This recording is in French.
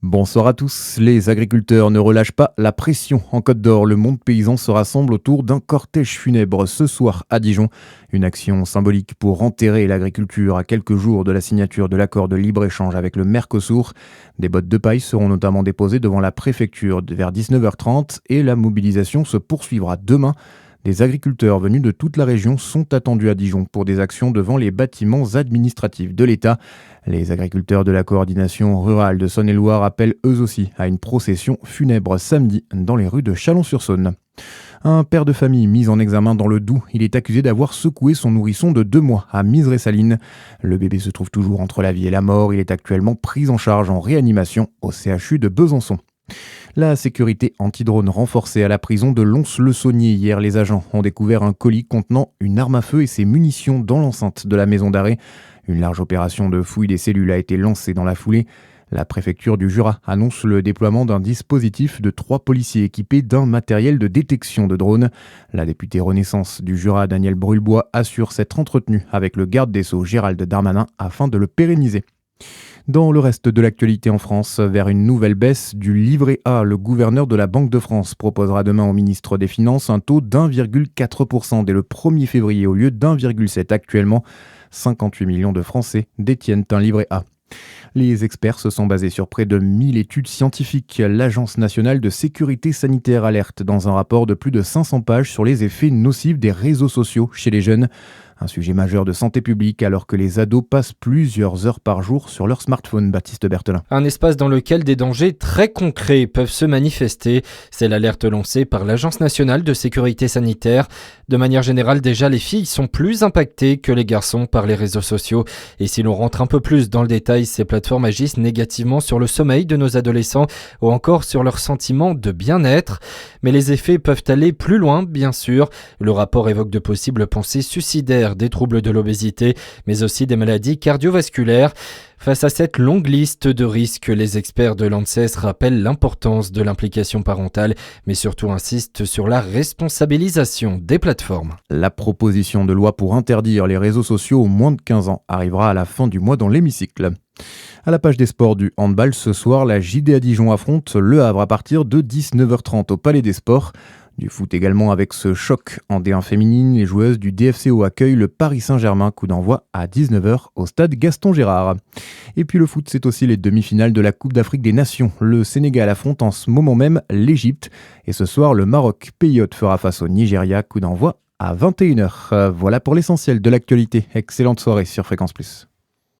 Bonsoir à tous. Les agriculteurs ne relâchent pas la pression. En Côte d'Or, le monde paysan se rassemble autour d'un cortège funèbre ce soir à Dijon. Une action symbolique pour enterrer l'agriculture à quelques jours de la signature de l'accord de libre-échange avec le Mercosur. Des bottes de paille seront notamment déposées devant la préfecture vers 19h30 et la mobilisation se poursuivra demain. Des agriculteurs venus de toute la région sont attendus à Dijon pour des actions devant les bâtiments administratifs de l'État. Les agriculteurs de la coordination rurale de Saône-et-Loire appellent eux aussi à une procession funèbre samedi dans les rues de Chalon-sur-Saône. Un père de famille mis en examen dans le Doubs, il est accusé d'avoir secoué son nourrisson de 2 mois à Miseré-Saline. Le bébé se trouve toujours entre la vie et la mort. Il est actuellement pris en charge en réanimation au CHU de Besançon. La sécurité anti-drone renforcée à la prison de Lons-le-Saunier. Hier, les agents ont découvert un colis contenant une arme à feu et ses munitions dans l'enceinte de la maison d'arrêt. Une large opération de fouille des cellules a été lancée dans la foulée. La préfecture du Jura annonce le déploiement d'un dispositif de 3 policiers équipés d'un matériel de détection de drones. La députée Renaissance du Jura, Danielle Brulebois, assure s'être entretenue avec le garde des Sceaux, Gérald Darmanin, afin de le pérenniser. Dans le reste de l'actualité en France, vers une nouvelle baisse du livret A, le gouverneur de la Banque de France proposera demain au ministre des Finances un taux d'1,4% dès le 1er février au lieu d'1,7% actuellement. 58 millions de Français détiennent un livret A. Les experts se sont basés sur près de 1000 études scientifiques. L'Agence nationale de sécurité sanitaire alerte dans un rapport de plus de 500 pages sur les effets nocifs des réseaux sociaux chez les jeunes. Un sujet majeur de santé publique alors que les ados passent plusieurs heures par jour sur leur smartphone. Baptiste Berthelin. Un espace dans lequel des dangers très concrets peuvent se manifester. C'est l'alerte lancée par l'Agence nationale de sécurité sanitaire. De manière générale, déjà, les filles sont plus impactées que les garçons par les réseaux sociaux. Et si l'on rentre un peu plus dans le détail, ces plateformes agissent négativement sur le sommeil de nos adolescents ou encore sur leur sentiment de bien-être. Mais les effets peuvent aller plus loin, bien sûr. Le rapport évoque de possibles pensées suicidaires, des troubles de l'obésité, mais aussi des maladies cardiovasculaires. Face à cette longue liste de risques, les experts de l'ANSES rappellent l'importance de l'implication parentale, mais surtout insistent sur la responsabilisation des plateformes. La proposition de loi pour interdire les réseaux sociaux aux moins de 15 ans arrivera à la fin du mois dans l'hémicycle. À la page des sports du handball, ce soir, la JDA Dijon affronte Le Havre à partir de 19h30 au Palais des Sports. Du foot également avec ce choc en D1 féminine, les joueuses du DFCO accueillent le Paris Saint-Germain, coup d'envoi à 19h au stade Gaston Gérard. Et puis le foot, c'est aussi les demi-finales de la Coupe d'Afrique des Nations. Le Sénégal affronte en ce moment même l'Égypte et ce soir le Maroc pays hôte fera face au Nigeria, coup d'envoi à 21h. Voilà pour l'essentiel de l'actualité. Excellente soirée sur Fréquence Plus.